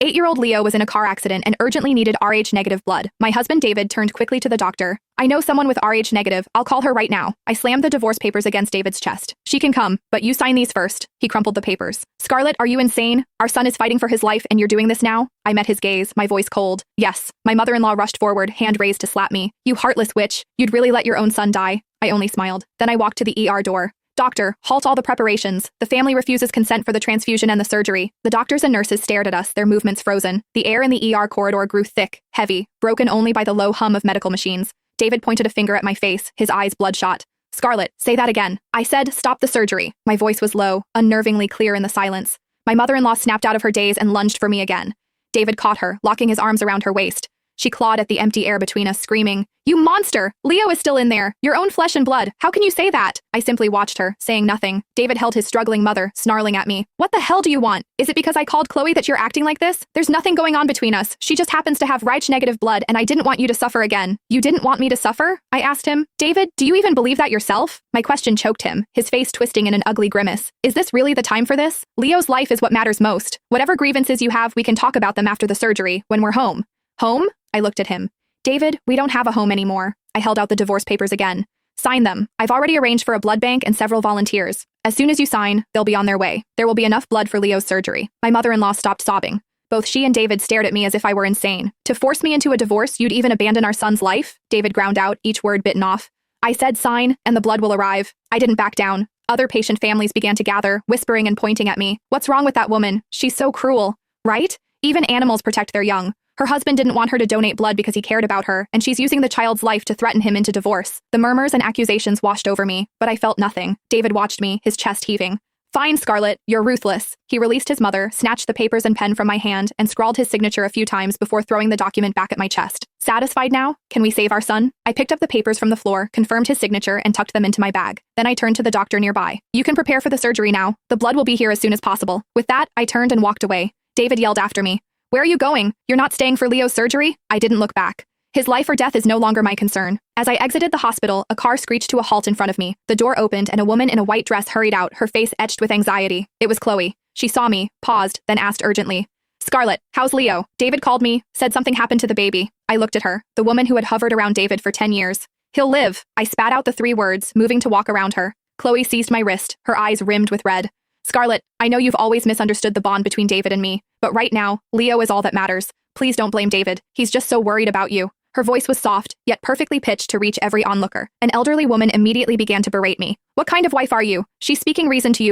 8-year-old Leo was in a car accident and urgently needed Rh-negative blood. My husband David turned quickly to the doctor. I know someone with Rh-negative. I'll call her right now. I slammed the divorce papers against David's chest. She can come, but you sign these first. He crumpled the papers. Scarlett, are you insane? Our son is fighting for his life and you're doing this now? I met his gaze, my voice cold. Yes. My mother-in-law rushed forward, hand raised to slap me. You heartless witch. You'd really let your own son die? I only smiled. Then I walked to the ER door. Doctor, halt all the preparations. The family refuses consent for the transfusion and the surgery. The doctors and nurses stared at us, their movements frozen. The air in the ER corridor grew thick, heavy, broken only by the low hum of medical machines. David pointed a finger at my face, his eyes bloodshot. Scarlett, say that again. I said, stop the surgery. My voice was low, unnervingly clear in the silence. My mother-in-law snapped out of her daze and lunged for me again. David caught her, locking his arms around her waist. She clawed at the empty air between us, screaming, "You monster! Leo is still in there! Your own flesh and blood! How can you say that?" I simply watched her, saying nothing. David held his struggling mother, snarling at me. "What the hell do you want? Is it because I called Chloe that you're acting like this? There's nothing going on between us. She just happens to have Rh-negative blood and I didn't want you to suffer again." "You didn't want me to suffer?" I asked him. "David, do you even believe that yourself?" My question choked him, his face twisting in an ugly grimace. "Is this really the time for this? Leo's life is what matters most. Whatever grievances you have, we can talk about them after the surgery, when we're home." "Home?" I looked at him. "David, we don't have a home anymore." I held out the divorce papers again. "Sign them. I've already arranged for a blood bank and several volunteers. As soon as you sign, they'll be on their way. There will be enough blood for Leo's surgery." My mother-in-law stopped sobbing. Both she and David stared at me as if I were insane. "To force me into a divorce, you'd even abandon our son's life?" David ground out, each word bitten off. "I said sign, and the blood will arrive." I didn't back down. Other patient families began to gather, whispering and pointing at me. "What's wrong with that woman? She's so cruel." Right? Even animals protect their young. Her husband didn't want her to donate blood because he cared about her, and she's using the child's life to threaten him into divorce. The murmurs and accusations washed over me, but I felt nothing. David watched me, his chest heaving. "Fine, Scarlett, you're ruthless." He released his mother, snatched the papers and pen from my hand, and scrawled his signature a few times before throwing the document back at my chest. "Satisfied now? Can we save our son?" I picked up the papers from the floor, confirmed his signature, and tucked them into my bag. Then I turned to the doctor nearby. "You can prepare for the surgery now. The blood will be here as soon as possible." With that, I turned and walked away. David yelled after me. "Where are you going? You're not staying for Leo's surgery?" I didn't look back. His life or death is no longer my concern. As I exited the hospital, a car screeched to a halt in front of me. The door opened and a woman in a white dress hurried out, her face etched with anxiety. It was Chloe. She saw me, paused, then asked urgently, "Scarlett, how's Leo?" David called me, said something happened to the baby. I looked at her, the woman who had hovered around David for 10 years. "He'll live." I spat out the 3 words, moving to walk around her. Chloe seized my wrist, her eyes rimmed with red. "Scarlett, I know you've always misunderstood the bond between David and me, but right now, Leo is all that matters. Please don't blame David. He's just so worried about you." Her voice was soft, yet perfectly pitched to reach every onlooker. An elderly woman immediately began to berate me. "What kind of wife are you? She's speaking reason to you and